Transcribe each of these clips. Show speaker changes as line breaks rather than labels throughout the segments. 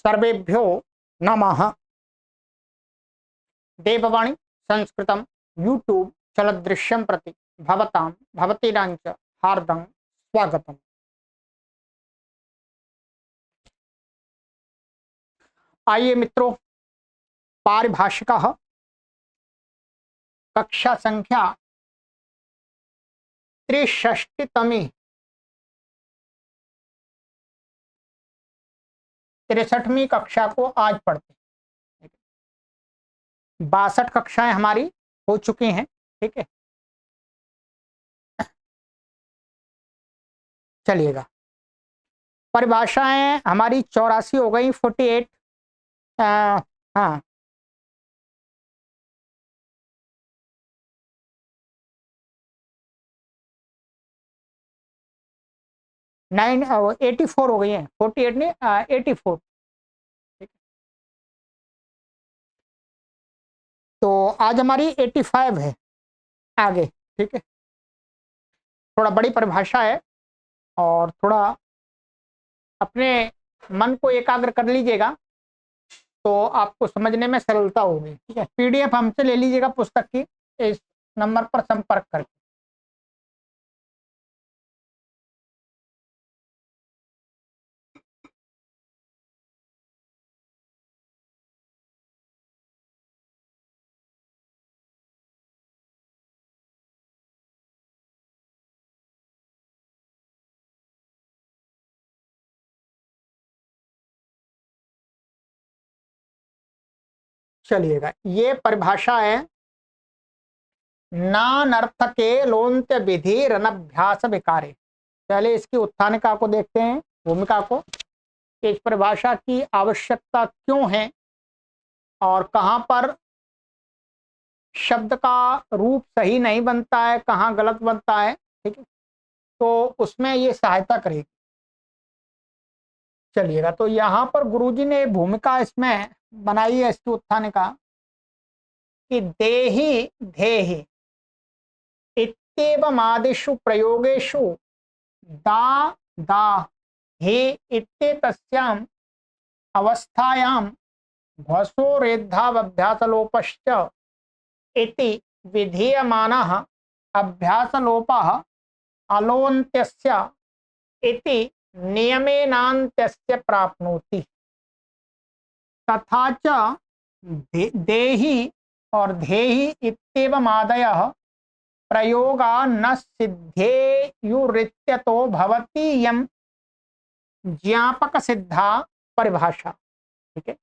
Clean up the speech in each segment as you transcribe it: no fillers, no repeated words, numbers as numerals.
सर्वेभ्यो नमः। देववाणी संस्कृतं यूट्यूब चलदृश्यं प्रति भवतां भवतीनांच हार्दं स्वागतम्। आइए मित्रों, पारिभाषिकः कक्षा संख्या 63तमी 63वीं कक्षा को आज पढ़ते हैं। 62 कक्षाएं हमारी हो चुकी हैं। ठीक है, चलिएगा। परिभाषाएं हमारी 84 हो गई, 48। हाँ, 84 हो गई है, 48 नहीं, 84। तो आज हमारी 85 है आगे। ठीक है, थोड़ा बड़ी परिभाषा है और थोड़ा अपने मन को एकाग्र कर लीजिएगा तो आपको समझने में सरलता होगी। ठीक है, पीडीएफ हमसे ले लीजिएगा पुस्तक की, इस नंबर पर संपर्क करके। चलिएगा, ये परिभाषा है नानर्थके लोन्त्य विधि रनभ्यास विकारे। पहले इसकी उत्थानिका को देखते हैं, भूमिका को। इस परिभाषा की आवश्यकता क्यों है और कहां पर शब्द का रूप सही नहीं बनता है, कहां गलत बनता है। ठीक है, तो उसमें ये सहायता करेगी। चलिएगा, तो यहाँ पर गुरुजी ने भूमिका इसमें बनाई है इसकी उत्थानिका कि देहि धेहि इत्येवमादिषु प्रयोगेषु दा दा हे इत्येतस्याम् अवस्थायां घ्वसोरेद्धावभ्यासलोपश्च इति विधीयमानः अभ्यासलोपः अलोन्त्यस्य इति नियमेनान्त्यस्य प्राप्नोति। तथा च देहि और धेहि इत्येवमादयः प्रयोगा न सिद्धेयुरित्यतो भवति यं ज्ञापक सिद्धा परिभाषा। ठीक है,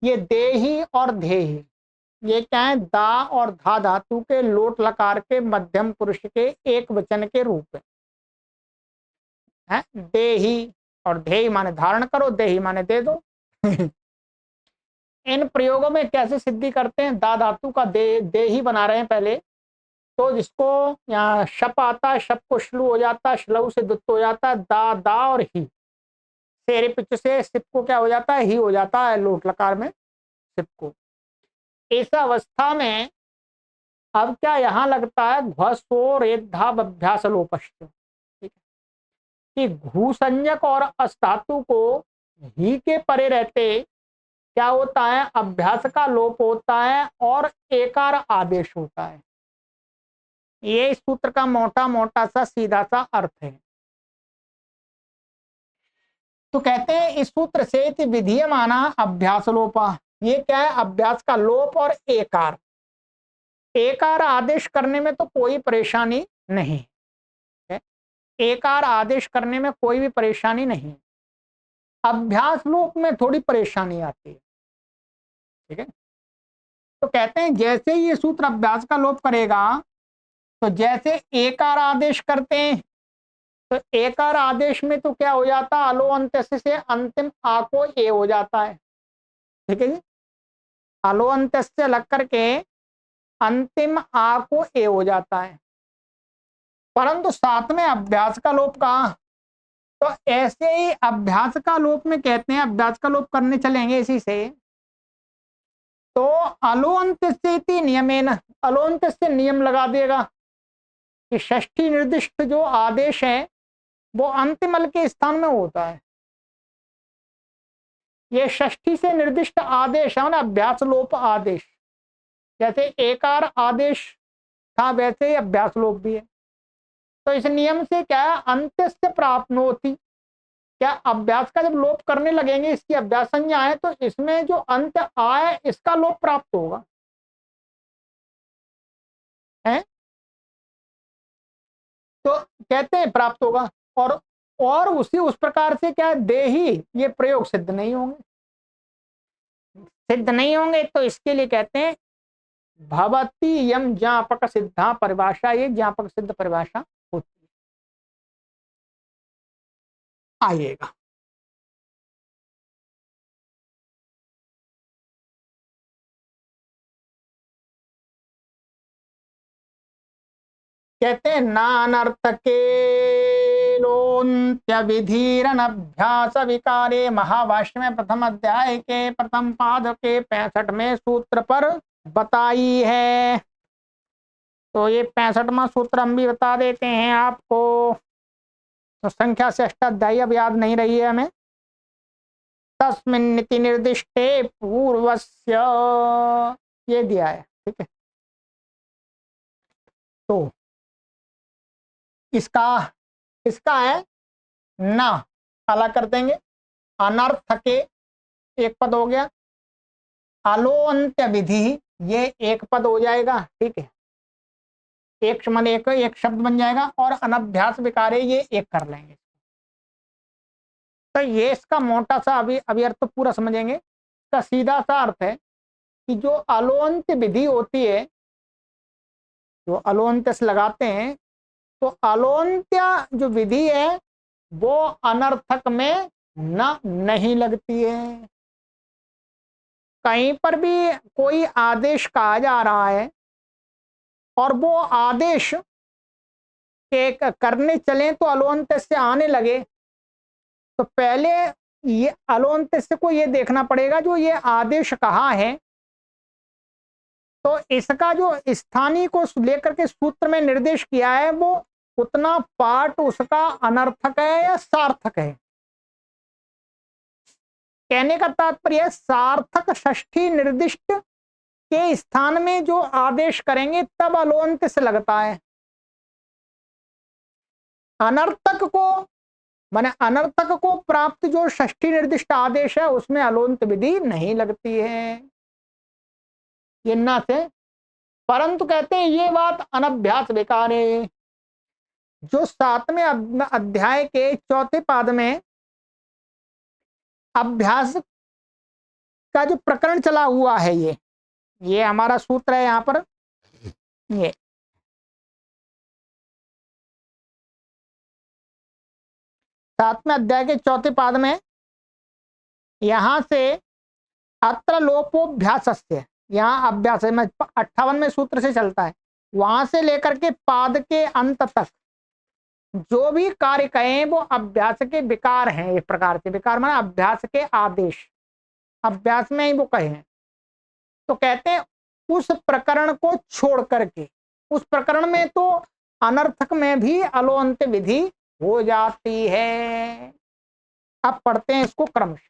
ये देहि और धेहि ये क्या है? दा और धा धातु के लोट लकार के मध्यम पुरुष के एक वचन के रूप है। देहि और धेहि माने धारण करो, देहि माने दे दो। इन प्रयोगों में कैसे सिद्धि करते हैं? दा धातु का दे ही बना रहे हैं पहले, तो जिसको यहाँ शप आता है, शप को श्लू हो जाता है, श्लू से दुत्त हो जाता है, दा दा और ही शेरे पिच से सिप को क्या हो जाता है? ही हो जाता है लोट लकार में सिप को। इस अवस्था में अब क्या यहाँ लगता है? घ्वसोरेद्धावभ्यास लोपश्च। ठीक है, कि घू संज्ञक और अस धातु को ही के परे रहते क्या होता है? अभ्यास का लोप होता है और एकार आदेश होता है। ये सूत्र का मोटा मोटा सा सीधा सा अर्थ है। तो कहते हैं इस सूत्र से विधीयमाना अभ्यास लोपा, ये क्या है? अभ्यास का लोप और एकार। एकार आदेश करने में तो कोई परेशानी नहीं है, एकार आदेश करने में कोई भी परेशानी नहीं। अभ्यास लोप में थोड़ी परेशानी आती है। ठीक है, तो कहते हैं जैसे ये सूत्र अभ्यास का लोप करेगा तो जैसे एकार आदेश करते हैं तो एकार आदेश में तो क्या हो जाता है? अलो अंत्य से अंतिम आ को ए हो जाता है। ठीक है जी, अलो अंत्य से लग करके अंतिम आ को ए हो जाता है, परंतु साथ में अभ्यास का लोप कहाँ? तो ऐसे ही अभ्यास का लोप में कहते हैं, अभ्यास का लोप करने चलेंगे इसी से, तो अलोन्त्य से नियमेन, अलोन्त्य से नियम लगा देगा कि षष्ठी निर्दिष्ट जो आदेश है वो अंतिम अल के स्थान में होता है। ये षष्ठी से निर्दिष्ट आदेश है ना, अभ्यास लोप आदेश। जैसे एकार आदेश था वैसे ही अभ्यास लोप भी है। तो इस नियम से क्या है, अंत्य से प्राप्त होती, क्या अभ्यास का जब लोप करने लगेंगे, इसकी अभ्यास संज्ञा है, तो इसमें जो अंत आए इसका लोप प्राप्त होगा है। तो कहते हैं प्राप्त होगा, और उस प्रकार से क्या दे ही ये प्रयोग सिद्ध नहीं होंगे। सिद्ध नहीं होंगे तो इसके लिए कहते हैं भवती यम ज्ञापक सिद्धा परिभाषा, ये ज्ञापक सिद्ध परिभाषा होती है। आइएगा कहते हैं नानर्थके लोन्त्य विधीरन अभ्यास विकारे, महाभाष्य में प्रथम अध्याय के प्रथम पाद के 65वें सूत्र पर बताई है। तो ये 65वां सूत्र हम भी बता देते हैं आपको। तो संख्या से अष्टाध्यायी अब याद नहीं रही है हमें। तस्मिन् नीति निर्दिष्टे पूर्वस्य, ये दिया है, ठीक है। तो इसका इसका है ना, अलग कर देंगे। अनर्थ के एक पद हो गया, अलोन्त्य विधि ये एक पद हो जाएगा, ठीक है। एक मन एक शब्द बन जाएगा, और अनभ्यास विकारे ये एक कर लेंगे। तो ये इसका मोटा सा अभी अर्थ तो पूरा समझेंगे। इसका सीधा सा अर्थ है कि जो अलोन्त्य विधि होती है, जो अलोन्त्य से लगाते हैं, तो अलोन्त्य जो विधि है वो अनर्थक में नहीं लगती है। कहीं पर भी कोई आदेश कहा जा रहा है और वो आदेश के करने चले तो अलोन्त्य से आने लगे, तो पहले ये अलोन्त्य से को ये देखना पड़ेगा जो ये आदेश कहा है, तो इसका जो स्थानीय को लेकर के सूत्र में निर्देश किया है वो उतना पाठ उसका अनर्थक है या सार्थक है। कहने का तात्पर्य सार्थक षष्ठी निर्दिष्ट के स्थान में जो आदेश करेंगे तब अलोन्त्य से लगता है। अनर्थक को माने अनर्थक को प्राप्त जो षष्ठी निर्दिष्ट आदेश है उसमें अलोन्त्य विधि नहीं लगती है, ये ना से। परंतु कहते हैं ये बात अनभ्यास बेकार है। जो 7वें अध्याय के 4थे पाद में अभ्यास का जो प्रकरण चला हुआ है, ये हमारा सूत्र है यहां पर। ये 7वें अध्याय के 4थे पाद में यहां से अत्र लोपोभ्यासस्य, यहाँ अभ्यास है, 58वें सूत्र से चलता है, वहां से लेकर के पाद के अंत तक जो भी कार्य कहें वो अभ्यास के विकार हैं। एक प्रकार से विकार माना अभ्यास के आदेश, अभ्यास में ही वो कहे हैं। तो कहते हैं उस प्रकरण को छोड़ करके, उस प्रकरण में तो अनर्थक में भी अलोन्त्य विधि हो जाती है। अब पढ़ते हैं इसको क्रमशः।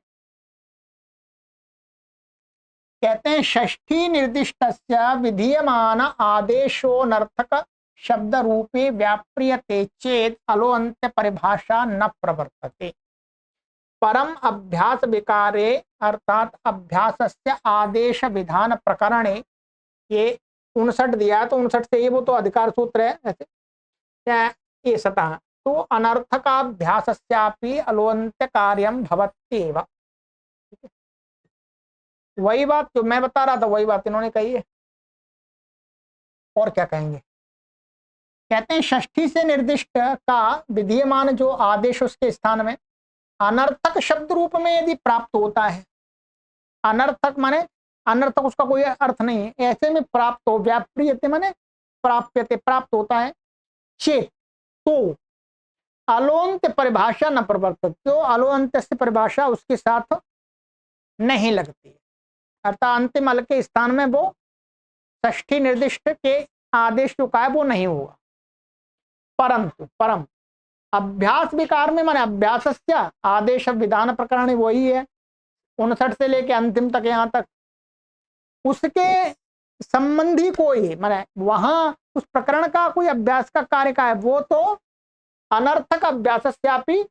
कहते हैं षष्ठी निर्दिष्टस्य विधीयमान आदेशो नर्थक शब्द रूपे व्याप्रियते चेत अलोन्त्य परिभाषा न प्रवर्तते। परम अभ्यास विकारे अर्थात अभ्यासस्य आदेश विधान प्रकरणे, ये 59 दिया तो 59 से ये वो तो अधिकार सूत्र है ऐसे क्या ये सतः, तो अनर्थकाभ्यासस्यापि अलोन्त्य कार्यम भवत्येव। वही बात जो मैं बता रहा था वही बात इन्होंने कही है, और क्या कहेंगे। कहते हैं षष्ठी से निर्दिष्ट का विधीयमान जो आदेश उसके स्थान में अनर्थक शब्द रूप में यदि प्राप्त होता है, अनर्थक माने अनर्थक उसका कोई अर्थ नहीं है, ऐसे में प्राप्त हो, व्याप्रियते माने प्राप्यते प्राप्त होता है, चेत तो अलोन्त्य परिभाषा न प्रवर्तित, तो अलोन्त्य से परिभाषा उसके साथ नहीं लगती है, अर्थात अंतिम अल के स्थान में वो षष्ठी निर्दिष्ट के आदेश जो का है वो नहीं होगा। परंतु परम अभ्यास विकार में माने अभ्यासस्य आदेश विधान प्रकरण वही है 59 से लेके अंतिम तक, यहां तक उसके संबंधी कोई माने वहां उस प्रकरण का कोई अभ्यास का कार्य का है, वो तो अनर्थक अभ्यासस्यापि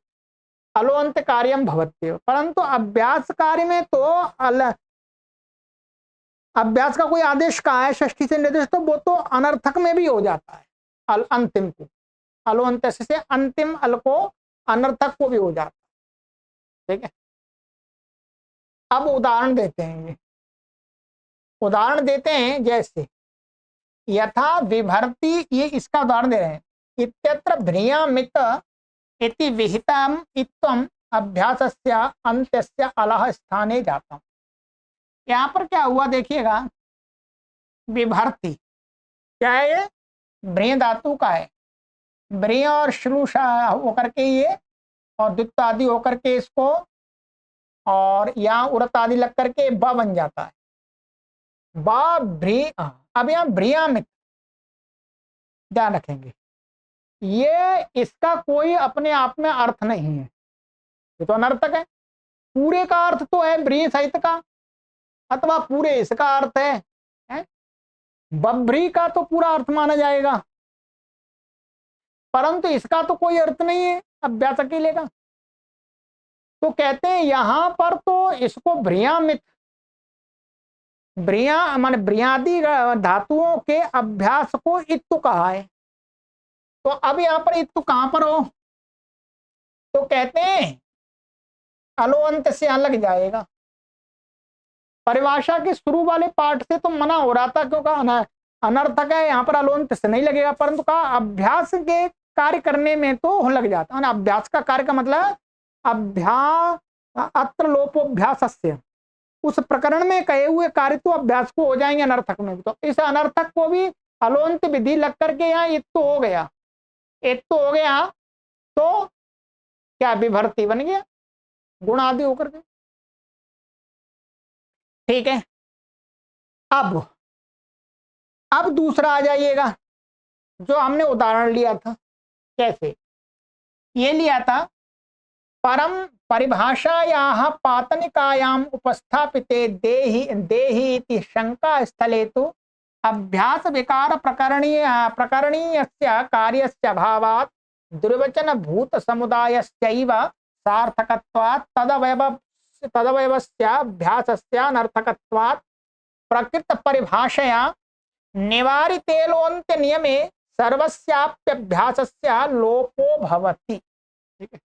अलोअंत कार्यम भवत्येव। परंतु अभ्यास कार्य में तो अभ्यास का कोई आदेश का है षष्ठी से निर्देश, तो वो तो अनर्थक में भी हो जाता है। अंतिम को अलोअंत से अंतिम अल को अनर्थक को भी हो जाता है। ठीक है, अब उदाहरण देते हैं, ये उदाहरण देते हैं जैसे यथा विभर्ति, ये इसका उदाहरण दे रहे हैं। इत्यत्र भ्रियामित इति विहितम इत्वम अभ्यासस्य अंत्यस्य अलह स्थाने जातम। यहाँ पर क्या हुआ देखिएगा, विभर्ति क्या है, ये भ्रिय धातु का है, भ्रिय और श्लूषा होकर के ये और द्वित्व आदि होकर के इसको और यहाँ उरत आदि लग करके ब बन जाता है, बा भ्री। अब यहाँ भ्रियामित ध्यान रखेंगे, ये इसका कोई अपने आप में अर्थ नहीं है, ये तो अनर्थक है। पूरे का अर्थ तो है भ्री सहित का अथवा पूरे इसका अर्थ है बभ्री का तो पूरा अर्थ माना जाएगा, परंतु इसका तो कोई अर्थ नहीं है अभ्यास अकेले का। तो कहते हैं यहां पर तो इसको भ्रियामित, भ्रिया मान भ्रियादि धातुओं के अभ्यास को इत्तु कहा है। तो अब यहां पर इत्तु कहां पर हो, तो कहते हैं अलोअंत से यहां लग जाएगा। परिभाषा के शुरू वाले पार्ट से तो मना हो रहा था क्योंकि अनर्थक है, यहाँ पर अलोअंत से नहीं लगेगा, परंतु कहा अभ्यास के कार्य करने में तो लग जाता है। अभ्यास का कार्य का मतलब अभ्यास अत्र लोपोभ्यासस्य, उस प्रकरण में कहे हुए कार्य तो अभ्यास को हो जाएंगे अनर्थक में भी। तो इस अनर्थक को भी अलोअंत विधि लग करके यहाँ एक तो हो गया, एक तो हो गया, तो क्या विभर्ति बन गया गुण आदि होकर के। ठीक है, अब दूसरा आ जाइएगा जो हमने उदाहरण लिया था। कैसे ये लिया था, परम परिभाषायाः पातनिकायाम उपस्थापिते देहि इति शंका स्थले तो अभ्यास विकार प्रकरणीयस्य कार्यस्य अभावात् दुर्वचन भूत समुदायस्यैव सार्थकत्वात् तदवयवस्य अभ्यासस्य अनर्थकत्वात् प्रकृत परिभाषया निवारितेलोन्त्य नियमे सर्वस्याप्यभ्यासस्य लोपो भवति। ठीक है,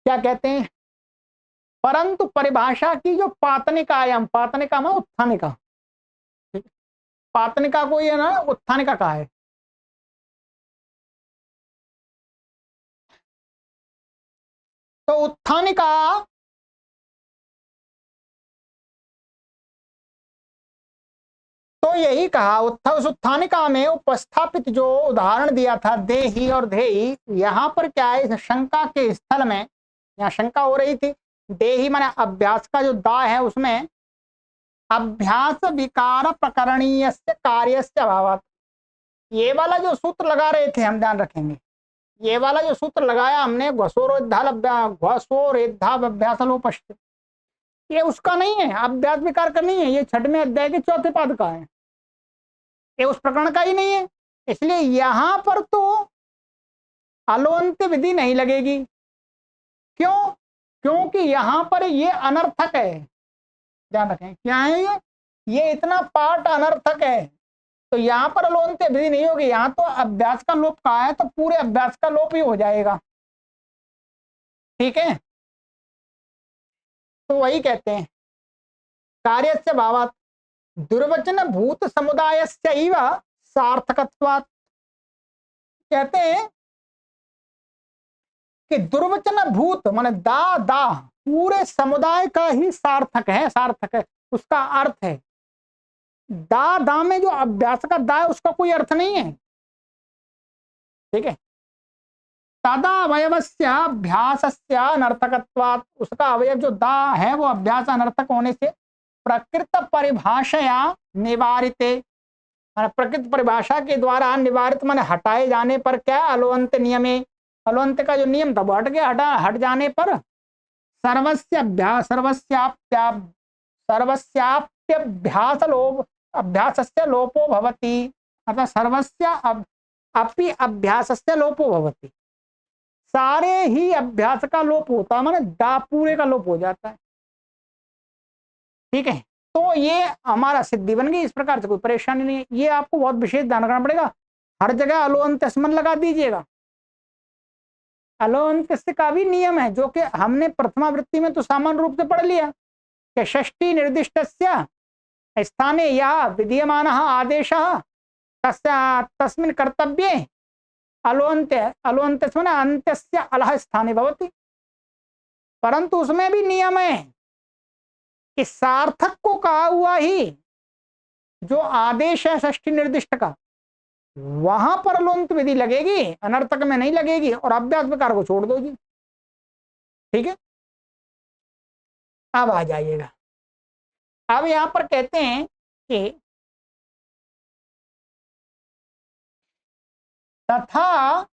क्या कहते हैं, परंतु परिभाषा की जो पातनिकायाम, पातनिका में उत्थानिका, पातनिका को ये ना उत्थानिका कहा है। तो उत्थानिका तो यही कहा उस उत्थानिका में उपस्थापित जो उदाहरण दिया था देही और धेही, यहां पर क्या है, इस शंका के स्थल में यहाँ शंका हो रही थी, देही माने अभ्यास का जो दा है उसमें अभ्यास विकार प्रकरणीय कार्य से अभाव, ये वाला जो सूत्र लगा रहे थे हम ध्यान रखेंगे, ये वाला जो सूत्र लगाया हमने घ्वसोरेद्धाभ्यासलोपश्च, ये उसका नहीं है, अभ्यास विकार का नहीं है, ये 6वें अध्याय के 4थे पाद का है, ये उस प्रकरण का ही नहीं है। इसलिए यहां पर तो अलोअंत विधि नहीं लगेगी। क्यों? क्योंकि यहां पर ये अनर्थक है, ध्यान रखें क्या है, ये इतना पार्ट अनर्थक है, तो यहां पर अलोअंत विधि नहीं होगी। यहां तो अभ्यास का लोप कहा है, तो पूरे अभ्यास का लोप ही हो जाएगा। ठीक है, तो वही कहते हैं कार्यस्य भावात् दुर्वचन भूत समुदायस्यैव सार्थकत्वात्, कहते हैं कि दुर्वचन भूत माने दा पूरे समुदाय का ही सार्थक है, सार्थक है उसका अर्थ है। दा में जो अभ्यास का दा है उसका कोई अर्थ नहीं है। ठीक है, तदा अवयवस्य अभ्यासस्य अनर्थकत्वात्, उसका अवयव जो दा है वो अभ्यास अनर्थक होने से प्रकृत परिभाषया निवारिते, माने प्रकृत परिभाषा के द्वारा निवारित माने हटाए जाने पर क्या अलोअंत नियमे, अलोअंत का जो नियम था वो हट गया, हट जाने पर सर्वस्याप्यभ्यास लोप अभ्यासस्य लोपो भवति, अतः सर्वस्य अपि अभ्यासस्य लोपो भवति, सारे ही अभ्यास का लोप होता है, माने दा पूरे का लोप हो जाता है। ठीक है, तो ये हमारा सिद्धि बन गई, इस प्रकार से कोई परेशानी नहीं है। ये आपको बहुत विशेष ध्यान रखना पड़ेगा, हर जगह अलोअंत स्मन लगा दीजिएगा। अलोअंत का भी नियम है जो कि हमने प्रथमावृत्ति में तो सामान्य रूप से पढ़ लिया कि षष्ठी निर्दिष्टस्य स्थाने या विधीयमानः आदेशः तस्मिन् कर्तव्ये अलोअंत अंत्यस्य अलह स्थाने भवति, परंतु उसमें भी नियम है कि सार्थक को कहा हुआ ही जो आदेश है षष्ठी निर्दिष्ट का, वहां पर अलोअंत विधि लगेगी, अनर्थक में नहीं लगेगी, और अभ्यास विकार को छोड़ दो जी। ठीक है, अब आ जाइएगा। अब यहां पर कहते हैं कि तथा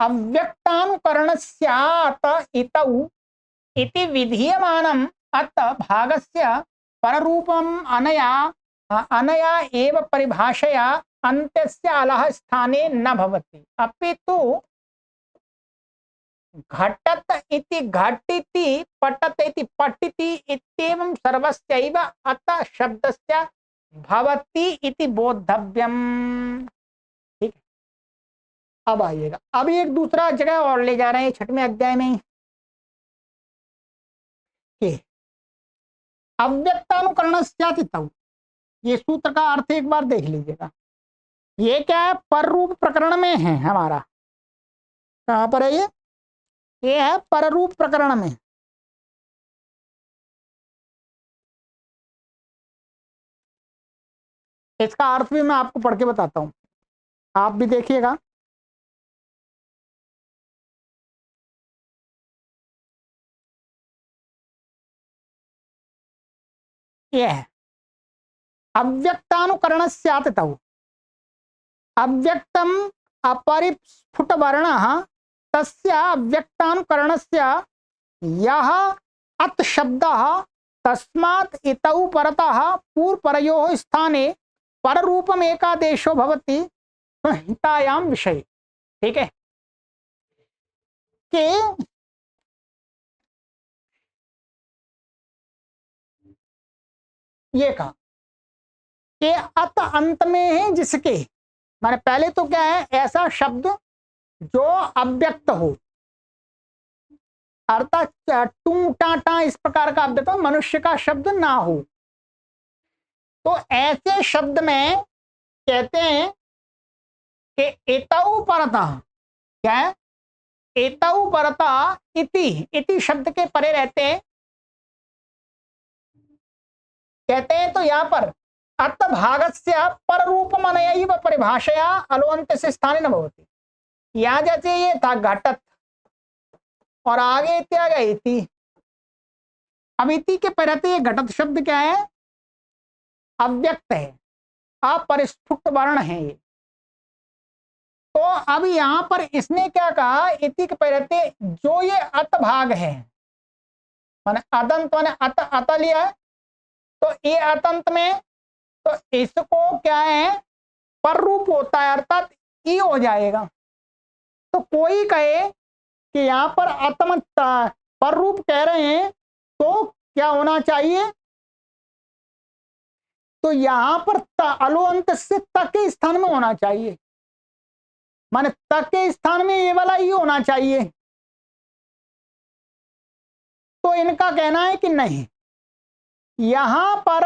अव्यक्तानुकरणस्यात इतौ इति विधीयमानम् अत भागस्य पररूपम अनया एव परिभाषया अन्त्यस्य अलह स्थाने न भवति, अपितु घटत इति घटिति पटत इति पटिति इत्येवं सर्वस्यैव अत शब्दस्य भवति इति बोद्धव्यम। ठीक है, अब आइएगा, अब एक दूसरा जगह और ले जा रहे हैं 6वें अध्याय में कि अव्यक्तानुकरणस्यातितौ, ये सूत्र का अर्थ एक बार देख लीजिएगा। ये क्या है, पर रूप प्रकरण में है हमारा, कहां पर है ये है पर रूप प्रकरण में। इसका अर्थ भी मैं आपको पढ़ के बताता हूं, आप भी देखिएगा। ये है अव्यक्तानुकरणस्यातितौ, अव्यक्तम अपरिस्फुट वर्णः तस्य अव्यक्तानुकरणस्य यः अत् शब्दः तस्मात् इतौ परतः पूर्वपरयोः स्थाने पररूपम एकादेशो भवति संहितायां विषये। ठीक है, कि ये कहा कि अत अंत में है जिसके, माने पहले तो क्या है, ऐसा शब्द जो अव्यक्त हो, अर्थात टू टाटा इस प्रकार का अव्यक्त, मनुष्य का शब्द ना हो, तो ऐसे शब्द में कहते हैं कि एतौ परतः, क्या है, एतौ परतः इति शब्द के परे रहते हैं, कहते हैं तो यहां पर अत भागस्य पररूपमनयैव परिभाषया अलोअन्त्यस्य स्थाने न भवति। यहां जैसे ये था घटत और आगे इत्याग इति, अब इति के पहले ये घटत शब्द क्या है, अव्यक्त है, अपरिस्फुट वर्ण है ये। तो अब यहां पर इसने क्या कहा, इति के पहले जो ये अत भाग है, माने अदंत माने अत लिया है, तो ये अतंत में तो इसको क्या है, पर रूप होता है, अर्थात ई हो जाएगा। तो कोई कहे कि यहां पर आत्म पर रूप कह रहे हैं तो क्या होना चाहिए, तो यहां पर अलोअंत से तक के स्थान में होना चाहिए, माने तक के स्थान में ये वाला ही होना चाहिए। तो इनका कहना है कि नहीं, यहां पर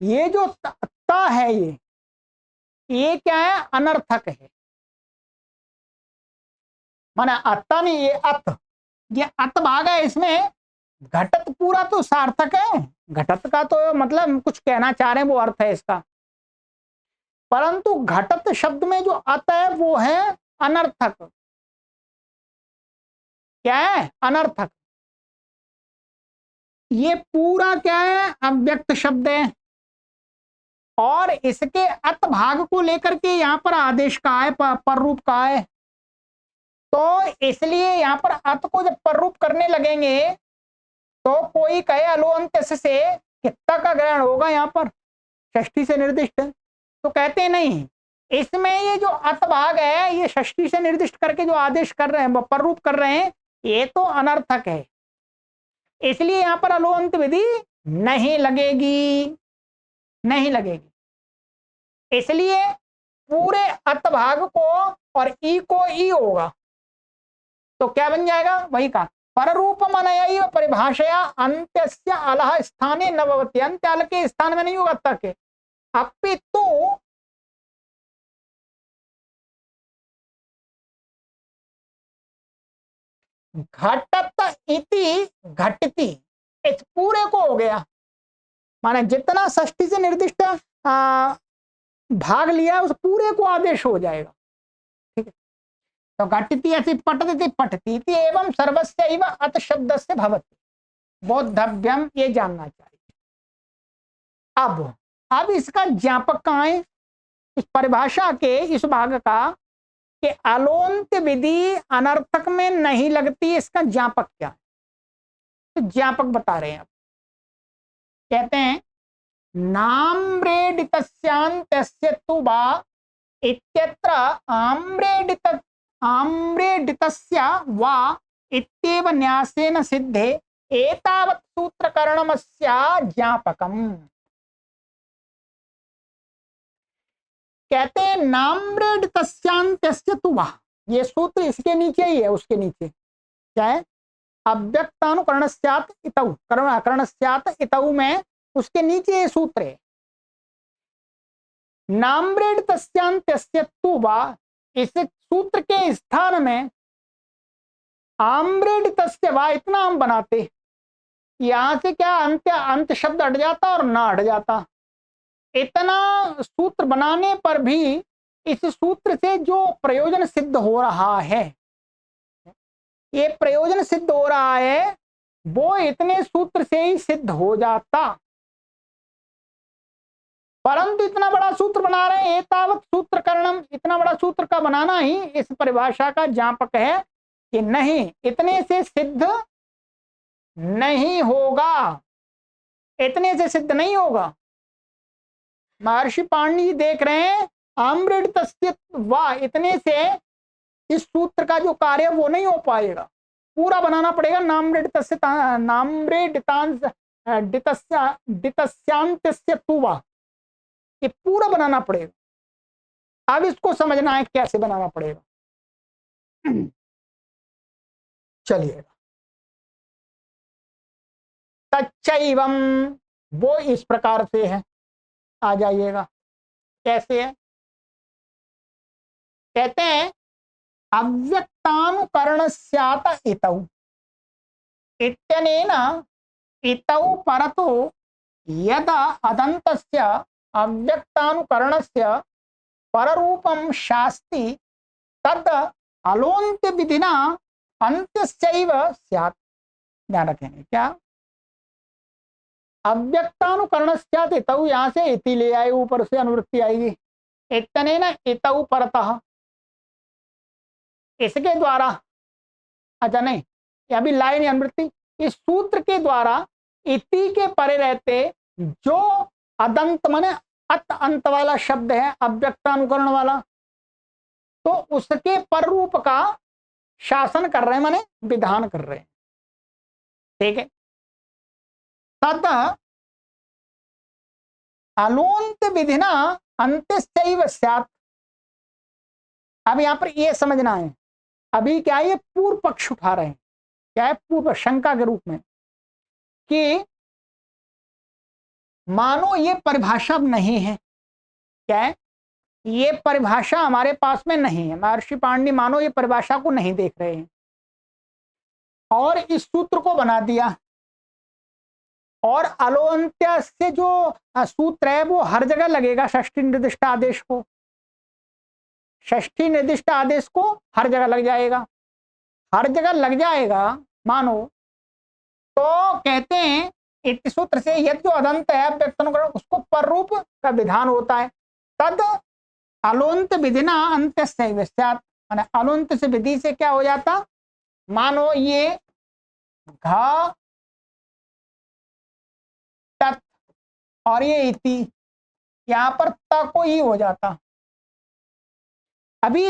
ये जो त है ये क्या है, अनर्थक है, माने अत्ता नहीं, ये अत भाग है, इसमें घटत पूरा तो सार्थक है, घटत का तो मतलब कुछ कहना चाह रहे हैं, वो अर्थ है इसका, परंतु घटत शब्द में जो अत है वो है अनर्थक। क्या है, अनर्थक। ये पूरा क्या है, अव्यक्त शब्द है, और इसके अत भाग को लेकर के यहाँ पर आदेश का है, पर रूप का है। तो इसलिए यहाँ पर अत को जब पर रूप करने लगेंगे तो कोई कहे अलो अंत से कितना का ग्रहण होगा, यहाँ पर षष्ठी से निर्दिष्ट है। तो कहते नहीं, इसमें ये जो अत भाग है ये षष्ठी से निर्दिष्ट करके जो आदेश कर रहे हैं, पर रूप कर रहे हैं, ये तो अनर्थक है, इसलिए यहाँ पर अलो अंत विधि नहीं लगेगी, नहीं लगेगी। इसलिए पूरे अत भाग को और ई को ई होगा, तो क्या बन जाएगा, वही का पररूपम अनया परिभाषया अंत्यस्य अलह स्थाने न भवति, अंत्य अल के स्थान में नहीं होगा तक, अपितु घटत इति घटती, इस पूरे को हो गया, माने जितना षष्ठी से निर्दिष्ट भाग लिया उस पूरे को आदेश हो जाएगा। ठीक है, तो घटती ऐसी पठती पठती एवं सर्वस्यैव अत शब्द से भवति बोद्धव्यम, ये जानना चाहिए। अब इसका ज्ञापक कहाँ है, इस परिभाषा के इस भाग का कि अलोंत विधि अनर्थक में नहीं लगती, इसका ज्ञापक क्या है, तो ज्ञापक बता रहे हैं। अब कहते हैं नाम्रेडितस्यान्त्यस्य तु वा इत्यत्र आम्रेडितस्य वा इत्येव न्यासेन सिद्धे एतावत् सूत्रकरणमस्य ज्ञापकम्। कहते हैं नाम्रेडितस्यान्त्यस्य तु वा, ये सूत्र इसके नीचे ही है, उसके नीचे क्या है, अव्यक्तानुकरणस्यात् इतौ, करणस्यात् इतौ में उसके नीचे ये सूत्र है। नाम्रेडितस्यान्त्यस्य तु वा, इस सूत्र के स्थान में आम्रेडितस्य वा इतना हम बनाते, यहां से क्या अंत शब्द हट जाता और ना हट जाता। इतना सूत्र बनाने पर भी इस सूत्र से जो प्रयोजन सिद्ध हो रहा है, ये प्रयोजन सिद्ध हो रहा है, वो इतने सूत्र से ही सिद्ध हो जाता, परंतु इतना बड़ा सूत्र बना रहे हैं, एतावत् सूत्रकरणम, इतना बड़ा सूत्र का बनाना ही इस परिभाषा का ज्ञापक है कि नहीं, इतने से सिद्ध नहीं होगा, इतने से सिद्ध नहीं होगा। महर्षि पाणिनि देख रहे हैं आम्रेडितस्य वा, इतने से इस सूत्र का जो कार्य वो नहीं हो पाएगा, पूरा बनाना पड़ेगा। नाम्रेडितस्यान्त्यस्य तु वा, ये पूरा बनाना पड़ेगा। अब इसको समझना है कैसे बनाना पड़ेगा, चलिए। तच्चैवम, वो इस प्रकार से है, आ जाइएगा। कैसे है, कहते हैं अव्यक्तानुकरणस्यात् इतौ इत्यनेन इतौ परतो यदा अदन्तस्य अव्यक्तानुकरणस्य पररूपं शास्ति तद अलोन्त्य विधिना अन्त्यस्यैव स्यात्। ध्यान रखेंगे क्या, अव्यक्तानुकरणस्यात् इतौ, यहां से इति ले आए, ऊपर से अनुवृत्ति आएगी, इत्यनेन इतौ परतः, इसके द्वारा, अच्छा नहीं, अभी लाइन अनुवृत्ति, इस सूत्र के द्वारा इति के परे रहते जो अदंत माने अत अंत वाला शब्द है, अव्यक्तानुकरण वाला, तो उसके पर रूप का शासन कर रहे हैं, माने विधान कर रहे हैं। ठीक है, तद अलोन्त विधिना अंत्यस्यैव स्यात्। अब यहां पर यह समझना है, अभी क्या है, ये पूर्व पक्ष उठा रहे हैं, क्या है, पूर्व शंका के रूप में, कि मानो ये परिभाषा अब नहीं है, क्या है, ये परिभाषा हमारे पास में नहीं है, महर्षि पाणिनि मानो ये परिभाषा को नहीं देख रहे हैं और इस सूत्र को बना दिया, और अलोन्त्य से जो सूत्र है वो हर जगह लगेगा, षष्ठी निर्दिष्ट आदेश को, षष्ठी निर्दिष्ट आदेश को हर जगह लग जाएगा, हर जगह लग जाएगा मानो, तो कहते हैं इति सूत्र से यद जो अदंत है अव्यक्तानुकरण उसको पर रूप का विधान होता है। तद अलोंत विधिना अंत्यस्य विस्यात्, माने अलोंत से विधि से क्या हो जाता, मानो ये घ तत् और ये इति, यहां पर त को ही हो जाता। अभी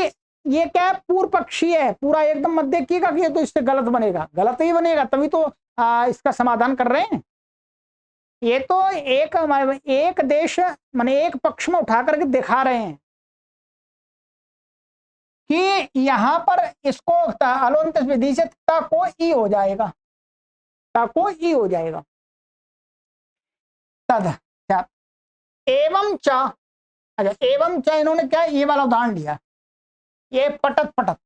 ये क्या है, पूर्व पक्षी है, पूरा एकदम मत देखिएगा कि ये तो इससे गलत बनेगा, गलत ही बनेगा, तभी तो इसका समाधान कर रहे हैं। ये तो एक देश माने एक पक्ष में उठा करके दिखा रहे हैं कि यहां पर इसको अलोंत विधि से त को ई हो जाएगा, त को ई हो जाएगा। तद एवं च, अच्छा एवं च इन्होंने क्या ये वाला उदाहरण लिया, ये पटत पटत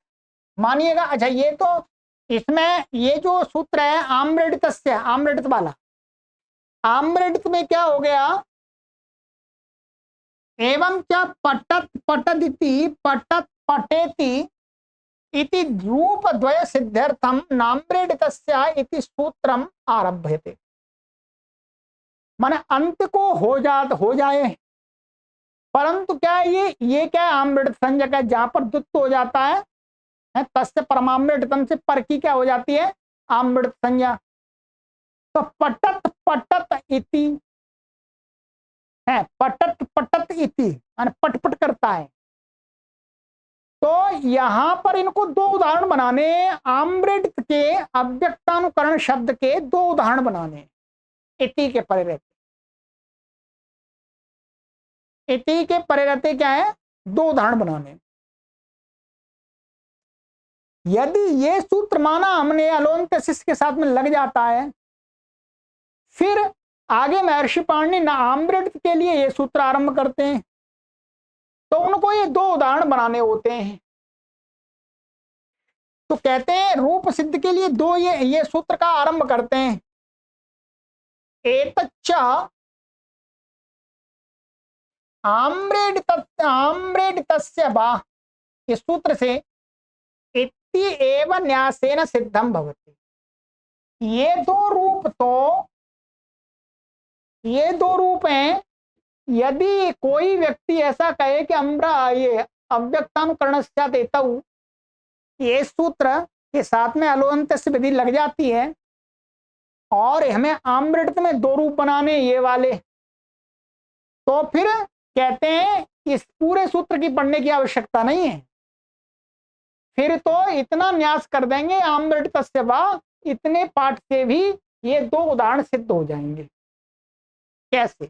मानिएगा। अच्छा ये तो इसमें ये जो सूत्र है आम्रडितस्य, आम्रडित वाला, आम्रडित में क्या हो गया, एवं च पटत पटदिति पटत पटेति इति रूप द्वय सिद्ध्यर्थम नाम्रेडितस्य इति सूत्रम आरभ्यते। माने अंत को हो जाए, परंतु क्या ये क्या आम्रडित संज्ञक है, जहां पर द्वित्व हो जाता है तस्य परमाम्रडितम से पर की क्या हो जाती है आम्रडित संज्ञा। तो पटत पटत इति है, पटत पटत इति माने पटपट करता है। तो यहां पर इनको दो उदाहरण बनाने, आम्रडित के अव्यक्तानुकरण शब्द के दो उदाहरण बनाने, इति के परे रहते, इति के परे रहते क्या है, दो उदाहरण बनाने। यदि ये सूत्र माना हमने अलोंत शिष्य के साथ में लग जाता है, फिर आगे महर्षि पाणिनि न आम्रडित के लिए ये सूत्र आरंभ करते हैं, तो उनको ये दो उदाहरण बनाने होते हैं। तो कहते हैं रूप सिद्ध के लिए दो ये सूत्र का आरंभ करते हैं। एतच्च आम्रेडितस्य वा, इस सूत्र से इति एव न्यासेन सिद्धम भवति। ये दो रूप हैं। यदि कोई व्यक्ति ऐसा कहे कि ये अव्यक्तानुकरणस्यात् एतौ, ये सूत्र के साथ में अलोंत से विधि लग जाती है और हमें आम्रडित में दो रूप बनाने ये वाले, तो फिर कहते हैं इस पूरे सूत्र की पढ़ने की आवश्यकता नहीं है, फिर तो इतना न्यास कर देंगे आम्रडितस्य वा, इतने पाठ से भी ये दो उदाहरण सिद्ध हो जाएंगे। कैसे?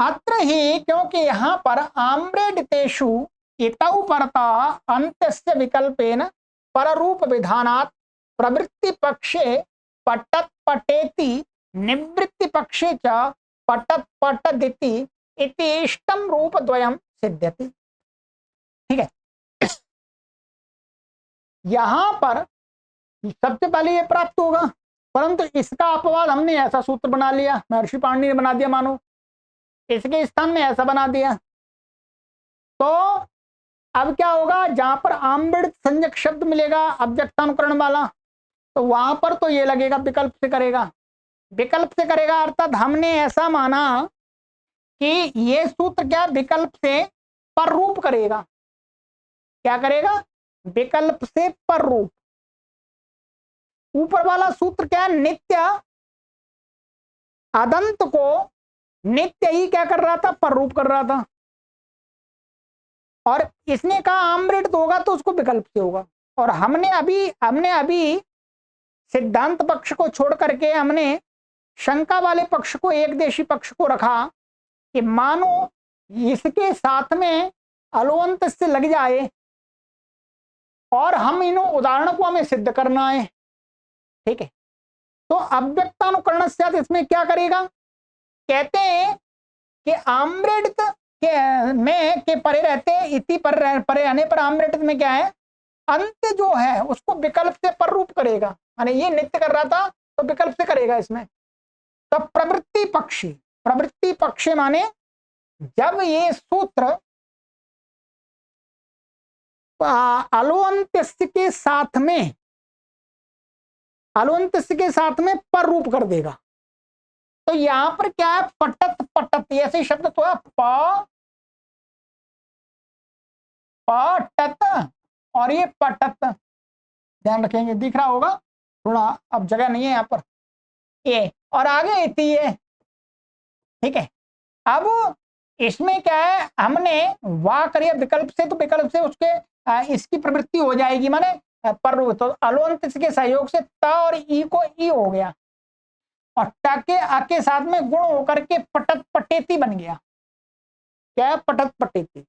अत्र ही, क्योंकि यहां पर आम्रडितेषु इतौ परता अंत्यस्य विकल्पेन पररूप विधानात् प्रवृत्ति पक्षे पटत पटेति, निवृत्ति पक्षे च पटत पटदिति इति इष्टम रूप द्वयम सिद्ध्यति। ठीक है, यहां पर सबसे पहले ये प्राप्त होगा, परंतु इसका अपवाद हमने ऐसा सूत्र बना लिया, महर्षि पाणिनि ने बना दिया, मानो इसके स्थान में ऐसा बना दिया। तो अब क्या होगा, जहां पर आम्रडित संज्ञक शब्द मिलेगा अव्यक्तानुकरण वाला, तो वहां पर तो ये लगेगा विकल्प से करेगा, विकल्प से करेगा, अर्थात हमने ऐसा माना कि ये सूत्र क्या विकल्प से पर रूप करेगा। क्या करेगा? विकल्प से पर रूप। ऊपर वाला सूत्र क्या है, नित्य अदंत को नित्य ही क्या कर रहा था, पर रूप कर रहा था, और इसने कहा आम्रडित होगा तो उसको विकल्प से होगा। और हमने अभी सिद्धांत पक्ष को छोड़ करके हमने शंका वाले पक्ष को, एक देशी पक्ष को रखा कि मानो इसके साथ में अलोंत से लग जाए और हम इन उदाहरणों को हमें सिद्ध करना है। ठीक है, तो अव्यक्तानुकरण से इसमें क्या करेगा, कहते हैं कि आम्रडित के परे रहते, इति पर परे रहने पर आम्रडित में क्या है, अंत जो है उसको विकल्प से पर रूप करेगा, माने ये नित्य कर रहा था तो विकल्प से करेगा इसमें। तो प्रवृत्ति पक्षे माने जब ये सूत्र अलोंत्य के साथ में अलुंत के साथ में पर रूप कर देगा। तो यहां पर क्या है, पटत पटत, ऐसे शब्द तो है पटत और ये पटत, ध्यान रखेंगे, दिख रहा होगा थोड़ा, अब जगह नहीं है यहां पर, ये और आगे इति है, ठीक है। अब इसमें क्या है, हमने वाह करिए विकल्प से, तो विकल्प से उसके इसकी प्रवृत्ति हो जाएगी, माने पर, तो अलुंत के सहयोग से त और ई को ई हो गया, और ट के आ के साथ में गुण होकर के पटत पटेती बन गया। क्या है, पटत पटेती,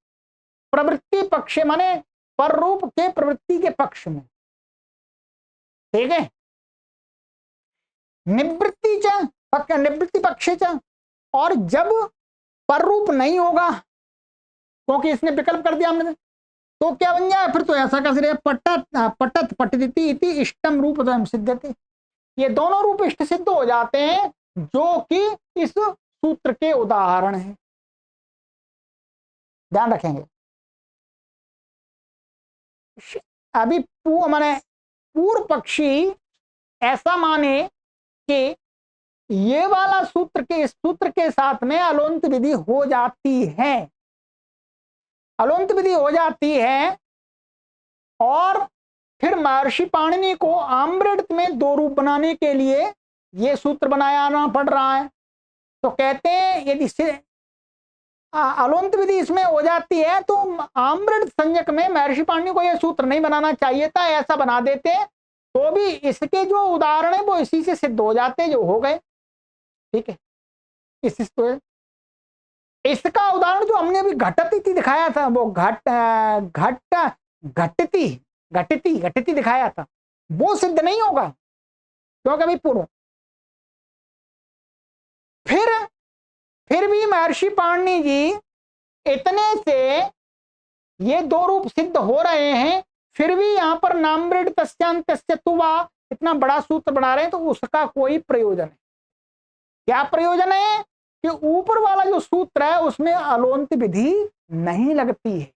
प्रवृत्ति पक्ष माने पर रूप के प्रवृत्ति के पक्ष में, ठीक है। निवृत्ति निवृत्ति पक्ष च, और जब पर रूप नहीं होगा, क्योंकि इसने विकल्प कर दिया हमने, तो क्या बन जाए फिर, तो ऐसा कैसे रहे, पटत पटत पठिति इति इष्टम रूप सिद्धति, ये दोनों रूप इष्ट सिद्ध हो जाते हैं, जो कि इस सूत्र के उदाहरण हैं, ध्यान रखेंगे। अभी माने पूर्व पक्षी ऐसा माने कि ये वाला सूत्र के, इस सूत्र के साथ में अलुंत विधि हो जाती है, अलुंत विधि हो जाती है, और फिर महर्षि पाणिनि को आम्रवृत में दो रूप बनाने के लिए ये सूत्र बनाना पड़ रहा है। तो कहते हैं यदि अलुंत विधि इसमें हो जाती है, तो आम्रवृत संज्ञक में महर्षि पाणिनि को यह सूत्र नहीं बनाना चाहिए था, ऐसा बना देते, तो भी इसके जो उदाहरण है वो इसी से सिद्ध हो जाते, जो हो गए, ठीक है। इसका उदाहरण जो हमने अभी घटती दिखाया था, वो घटती दिखाया था, वो सिद्ध नहीं होगा, क्योंकि अभी पूर्व। फिर भी महर्षि पाणिनि जी इतने से ये दो रूप सिद्ध हो रहे हैं, फिर भी यहां पर नामृड तस्यांतस्य तुवा इतना बड़ा सूत्र बना रहे हैं, तो उसका कोई प्रयोजन है। क्या प्रयोजन है कि ऊपर वाला जो सूत्र है उसमें अलुंत विधि नहीं लगती है,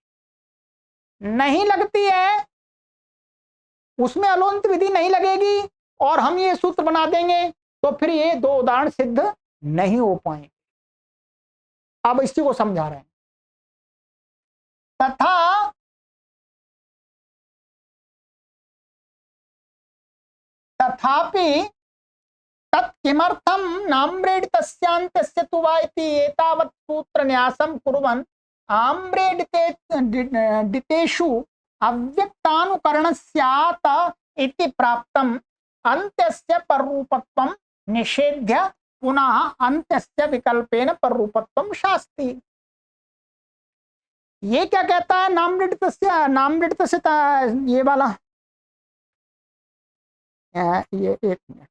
नहीं लगती है, उसमें अलुंत विधि नहीं लगेगी, और हम ये सूत्र बना देंगे, तो फिर ये दो उदाहरण सिद्ध नहीं हो पाएंगे। अब इसी को समझा रहे हैं। तथापि तत्किमर्थं नाम्रेड तस्यांतस्य तुवा इति एतावत् सूत्र न्यासं कुर्वन् आम्रेडितेषु अव्यक्तानुकरणस्यात् इति प्राप्तम् अन्त्यस्य पररूपत्वं निषेध्य पुनः अन्त्यस्य विकल्पेन पररूपत्वं शास्ति। ये क्या कहता है, नामृत से ये वाला, ये एक मिनट,